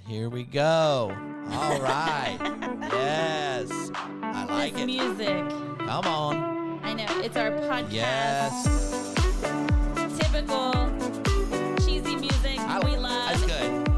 Here we go. All right. Yes. I like This it. music. Come on. I know. It's our podcast. Yes. Typical cheesy music we love. That's good.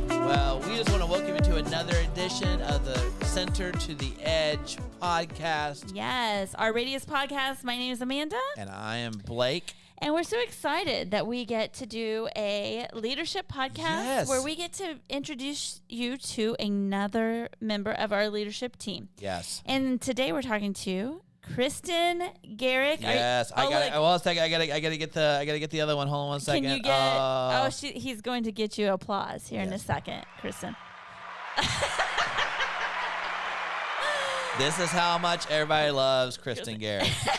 Well, we just want to welcome you to another edition of the Center to the Edge podcast. Yes. Our Radius podcast. My name is Amanda. And I am Blake. And we're so excited that we get to do a leadership podcast where we get to introduce you to another member of our leadership team. Yes. And today we're talking to Kristen Gericke. Yes. I gotta get the other one. Hold on one second. Can you get? He's going to get you applause here in a second, Kristen. This is how much everybody loves Kristen Gericke.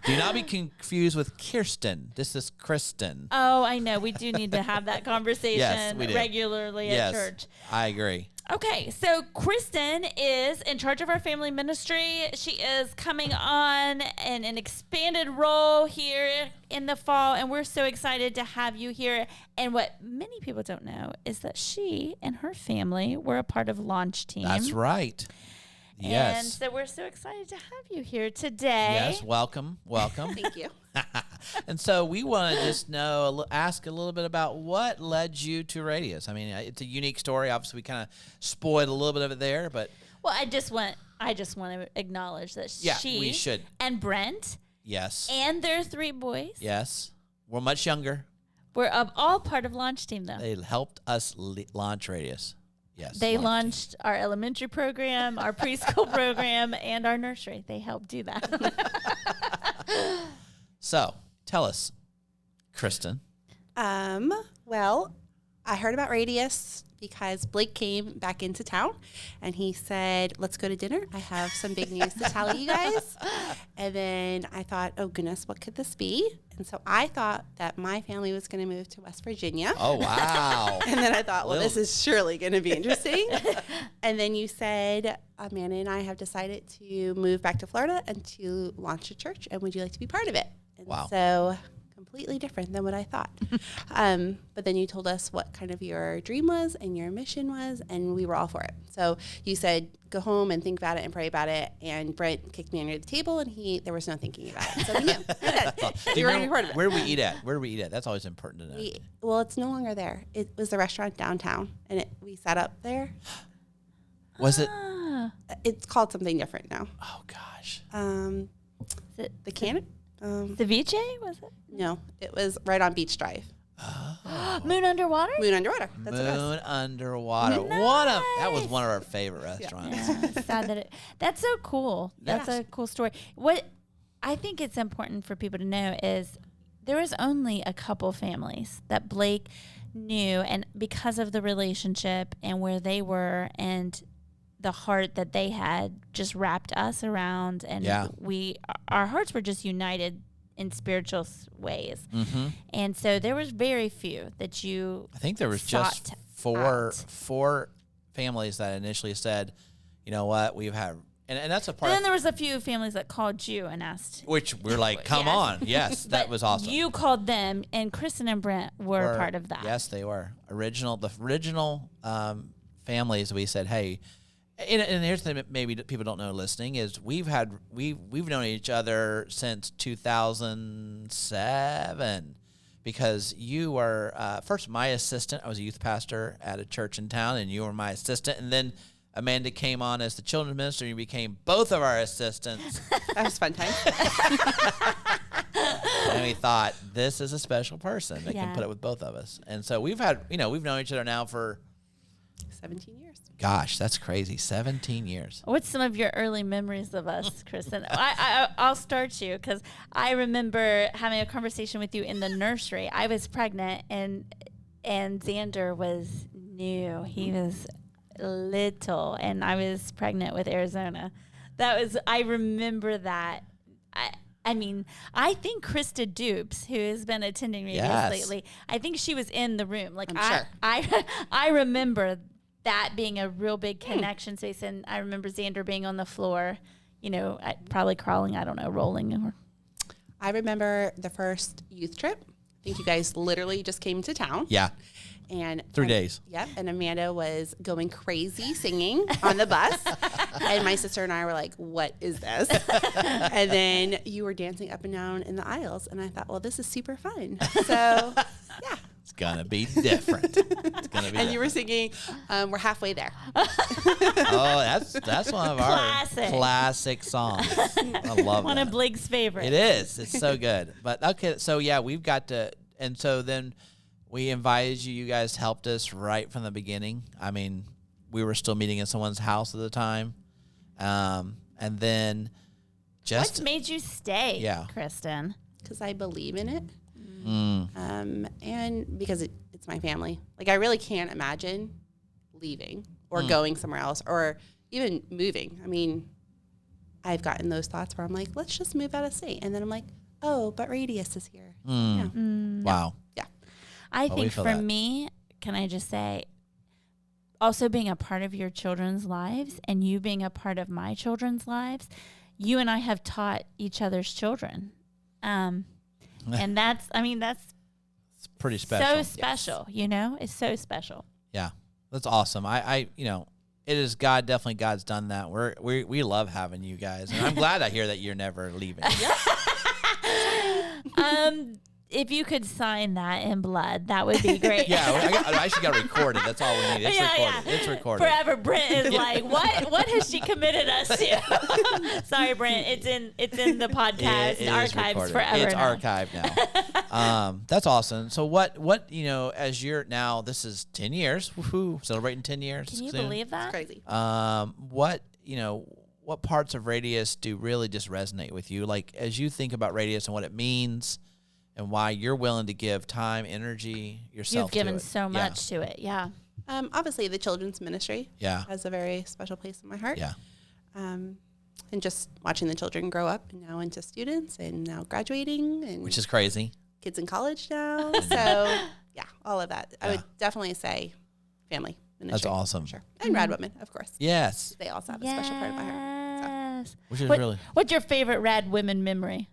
Do not be confused with Kirsten. This is Kristen. Oh, I know. We do need to have that conversation we do. regularly at church. I agree. Okay, so Kristen is in charge of our family ministry. She is coming on in an expanded role here in the fall, and we're so excited to have you here. And what many people don't know is that she and her family were a part of Launch Team. That's right. Yes. And so we're so excited to have you here today. Yes, welcome. Thank you. And so we want to just ask a little bit about what led you to Radius. I mean, it's a unique story. Obviously, we kind of spoiled a little bit of it there, but well, I just want to acknowledge that we should. And Brent, yes, and their 3 boys, yes, we're much younger. We're all part of Launch Team, though. They helped us launch Radius. Yes, they launched our elementary program, our preschool program, and our nursery. They helped do that. So, tell us, Kristen. Well, I heard about Radius because Blake came back into town and he said, let's go to dinner. I have some big news to tell you guys. And then I thought, oh goodness, what could this be? And so I thought that my family was going to move to West Virginia. Oh, wow. And then I thought, well, this is surely going to be interesting. And then you said, Amanda and I have decided to move back to Florida and to launch a church. And would you like to be part of it? And wow. So completely different than what I thought. But then you told us what kind of your dream was and your mission was, and we were all for it. So you said, go home and think about it and pray about it. And Brent kicked me under the table, and there was no thinking about it. So we knew. You were already part of it. Where do we eat at? Where do we eat at? That's always important to know. Well, it's no longer there. It was the restaurant downtown, and we sat up there. Was it? It's called something different now. Oh, gosh. The Cannon? Ceviche, was it? No, it was right on Beach Drive. Moon Underwater? Moon Underwater. That's Moon Underwater. Nice. That was one of our favorite restaurants. Yeah, sad that's so cool. That's a cool story. What I think it's important for people to know is there was only a couple families that Blake knew, and because of the relationship and where they were and the heart that they had just wrapped us around, and our hearts were just united in spiritual ways. Mm-hmm. And so there was very few that you I think there was just four families that initially said, you know what, we've had, and that's a part. And then there was a few families that called you and asked. Which we're like, come on. Yes, that was awesome. You called them, and Kristen and Brent were part of that. Yes, they were. The original families, we said, hey, and here's the thing that maybe people don't know listening is we've known each other since 2007 because you were first my assistant. I was a youth pastor at a church in town, and you were my assistant. And then Amanda came on as the children's minister, and you became both of our assistants. That was fun time. And we thought, this is a special person that can put it with both of us. And so we've known each other now for 17 years. Gosh, that's crazy. 17 years. What's some of your early memories of us, Kristen? I'll start you because I remember having a conversation with you in the nursery. I was pregnant, and Xander was new. He was little, and I was pregnant with Arizona. I remember that. I mean, I think Krista Dupes, who has been attending Radius lately, I think she was in the room. Like sure. I remember that being a real big connection space. And I remember Xander being on the floor, probably crawling, I don't know, rolling. I remember the first youth trip. I think you guys literally just came to town. Yeah. And 3 days. Yep. And Amanda was going crazy singing on the bus. And my sister and I were like, what is this? And then you were dancing up and down in the aisles. And I thought, well, this is super fun. So, yeah. It's going to be different. It's going to be And you were singing, we're halfway there. Oh, that's one of our classic songs. I love one that. of Blake's favorites. It is. It's so good. But okay, so yeah, we've got to, and so then we invited you. You guys helped us right from the beginning. I mean, we were still meeting in someone's house at the time, and then just what made you stay? Yeah, Kristen. Because I believe in it, and because it's my family. Like I really can't imagine leaving or going somewhere else or even moving. I mean, I've gotten those thoughts where I'm like, let's just move out of state, and then I'm like, oh, but Radius is here. Yeah. Wow. Yeah. I think for me, can I just say, also being a part of your children's lives and you being a part of my children's lives, you and I have taught each other's children. And that's it's pretty special. So special, you know? It's so special. Yeah. That's awesome. I it is definitely God's done that. We love having you guys. And I'm glad I hear that you're never leaving. If you could sign that in blood, that would be great. Yeah, I actually got to record it. That's all we need. It's recorded. Yeah. It's recorded. Forever, Brent is like, what has she committed us to? Sorry, Brent. It's in the podcast archives forever. It's archived now. That's awesome. So what as you're now, this is 10 years. Woohoo! Celebrating 10 years. Can you soon. believe that? It's crazy. What parts of Radius do really just resonate with you? Like as you think about Radius and what it means. And why you're willing to give time, energy, yourself to it. You've given so much to it, yeah. Obviously, the children's ministry has a very special place in my heart. Yeah. And just watching the children grow up and now into students and now graduating. And which is crazy. Kids in college now. So, yeah, all of that. I would definitely say family ministry. That's awesome. Sure. And Rad Women, of course. Yes. They also have a special part of my heart. So. Which is what's your favorite Rad Women memory?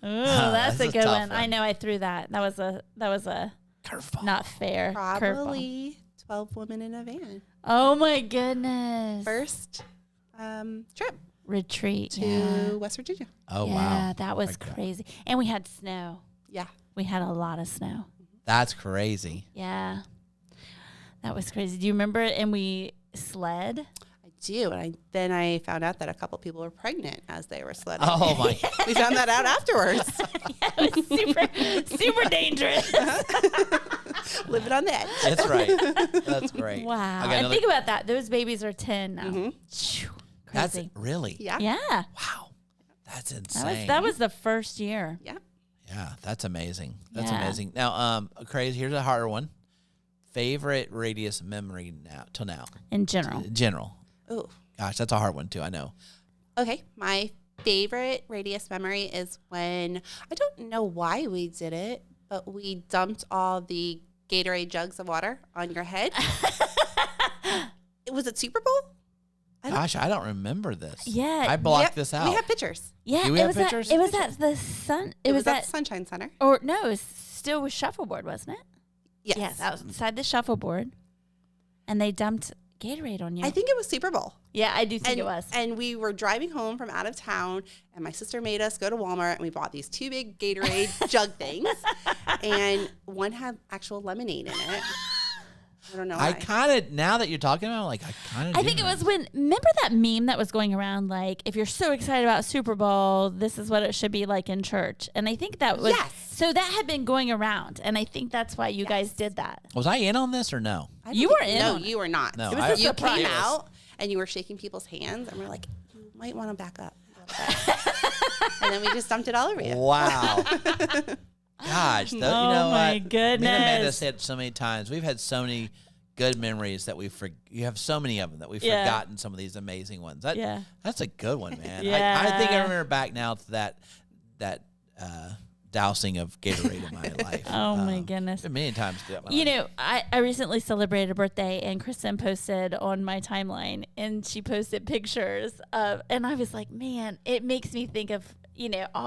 Ooh, that's a good one. I know I threw that. That was a curveball. Not fair. Probably 12 women in a van. Oh my goodness. First trip. Retreat to West Virginia. Oh yeah, wow. That was crazy. And we had snow. Yeah. We had a lot of snow. That's crazy. Yeah. That was crazy. Do you remember it? And we sled? Do, and then I found out that a couple people were pregnant as they were sledding. Oh my! We found that out afterwards. Yeah, it was super dangerous. Living on the edge. That's right. That's great. Wow! And think about that; those babies are 10 now. Mm-hmm. That's really. Yeah. Wow, that's insane. That was the first year. Yeah. Yeah, that's amazing. That's amazing. Now, crazy. Here's a harder one. Favorite Radius memory till now. In general. Oh, gosh, that's a hard one too. I know. Okay, my favorite Radius memory is when, I don't know why we did it, but we dumped all the Gatorade jugs of water on your head. Was it Super Bowl? Gosh, I don't remember this. Yeah. I blocked this out. We have pictures. Yeah. Do we have pictures? It was at the sun. It was at the Sunshine Center. Or no, it was still with Shuffleboard, wasn't it? Yes. Yes, that was inside the Shuffleboard. And they dumped Gatorade on you. I think it was Super Bowl. Yeah, I do think it was. And we were driving home from out of town, and my sister made us go to Walmart, and we bought these 2 big Gatorade jug things, and one had actual lemonade in it. I don't know why. I kind of, now that you're talking about it, I think it was remember that meme that was going around, like, if you're so excited about Super Bowl, this is what it should be like in church. And I think that was, so that had been going around, and I think that's why you guys did that. Was I in on this or no? You were in No, on it. you were not. No, you came out, and you were shaking people's hands, and we're like, you might want to back up a little bit. And then we just dumped it all over you. Wow. Gosh. You know my what? goodness. Me and Amanda said it so many times. We've had so many good memories that you have so many of them that we've forgotten some of these amazing ones. That's a good one, man. Yeah. I think I remember back now to that dousing of Gatorade in my life. Oh my goodness. Many times. You know, I recently celebrated a birthday, and Kristen posted on my timeline, and she posted pictures of, and I was like, man, it makes me think of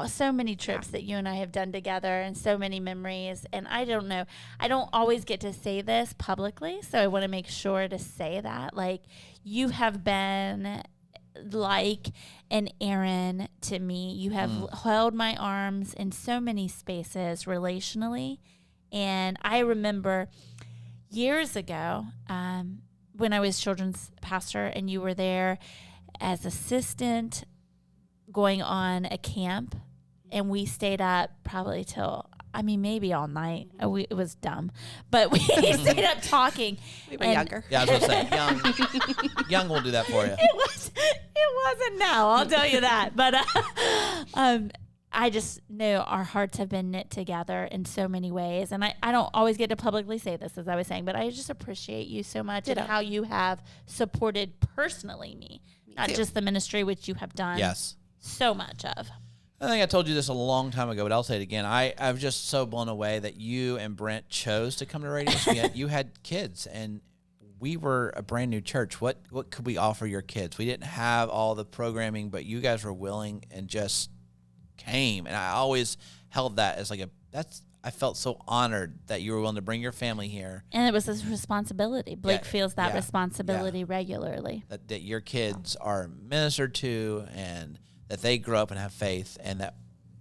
so many trips that you and I have done together and so many memories. And I don't know, I don't always get to say this publicly, so I want to make sure to say that. Like, you have been like an Aaron to me. You have held my arms in so many spaces relationally. And I remember years ago when I was children's pastor and you were there as assistant going on a camp, and we stayed up probably till, maybe all night. It was dumb, but we stayed up talking. We were younger. Yeah, I was going to say, young will do that for you. It wasn't now, I'll tell you that. But I just know our hearts have been knit together in so many ways. And I don't always get to publicly say this, as I was saying, but I just appreciate you so much and how you have supported personally me not too. just the ministry, which you have done so much of. I think I told you this a long time ago, but I'll say it again. I was just so blown away that you and Brent chose to come to Radius. You had kids, and we were a brand new church. What could we offer your kids? We didn't have all the programming, but you guys were willing and just came. And I always held that as I felt so honored that you were willing to bring your family here. And it was a responsibility. Blake feels that responsibility regularly. That your kids are ministered to, and that they grow up and have faith, and that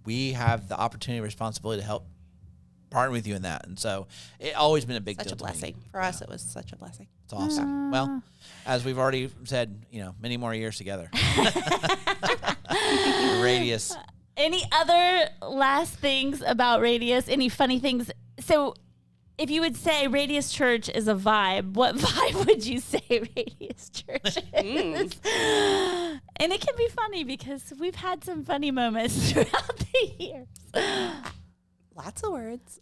we have the opportunity and responsibility to help partner with you in that. And so it's always been a big deal. Such a blessing. For us, it was such a blessing. It's awesome. Well, as we've already said, many more years together. Radius. Any other last things about Radius? Any funny things? So if you would say Radius Church is a vibe, what vibe would you say Radius Church is? And it can be funny because we've had some funny moments throughout the years. Lots of words.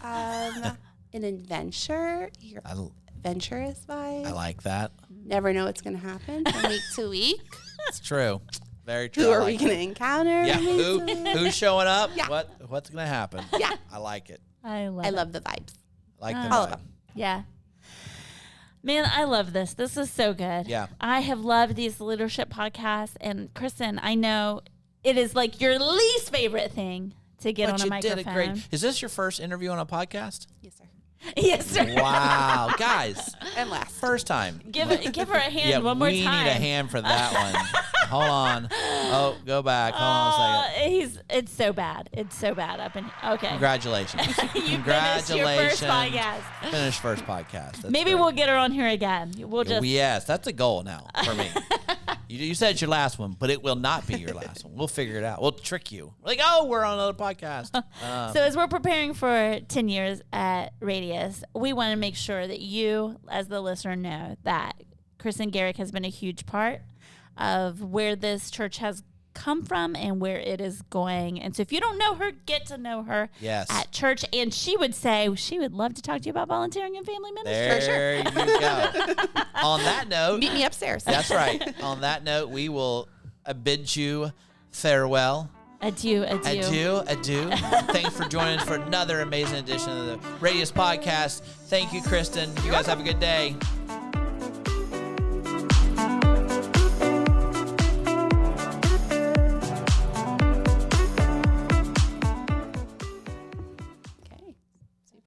An adventure. Your adventurous vibe. I like that. Never know what's going to happen from week to week. It's true. Very true. Who are we going to encounter? Yeah. Who's showing up? Yeah. What's going to happen? Yeah. I like it. I love the vibes. I like the all of vibe. them. Yeah. Man, I love this. This is so good. Yeah. I have loved these leadership podcasts. And Kristen, I know it is like your least favorite thing to get on a microphone. Did it great. Is this your first interview on a podcast? Yes, sir. Yes, sir. Wow. Guys. And last. First time. Give her a hand one more time. We need a hand for that one. Hold on. Oh, go back. Hold on a second. It's so bad. It's so bad up in okay. Congratulations. You finished your first podcast. Finished first podcast. That's Maybe great. we'll get her on here again. We'll just Yes, that's a goal now for me. You said it's your last one, but it will not be your last one. We'll figure it out. We'll trick you. Like, we're on another podcast. So as we're preparing for 10 years at Radius, we want to make sure that you, as the listener, know that Kristen Gericke has been a huge part of where this church has come from and where it is going. And so if you don't know her, get to know her at church. And she would say she would love to talk to you about volunteering in family ministry. There you go. On that note. Meet me upstairs. That's right. On that note, we will bid you farewell. Adieu. Adieu. Thanks for joining us for another amazing edition of the Radius Podcast. Thank you, Kristen. You guys have a good day.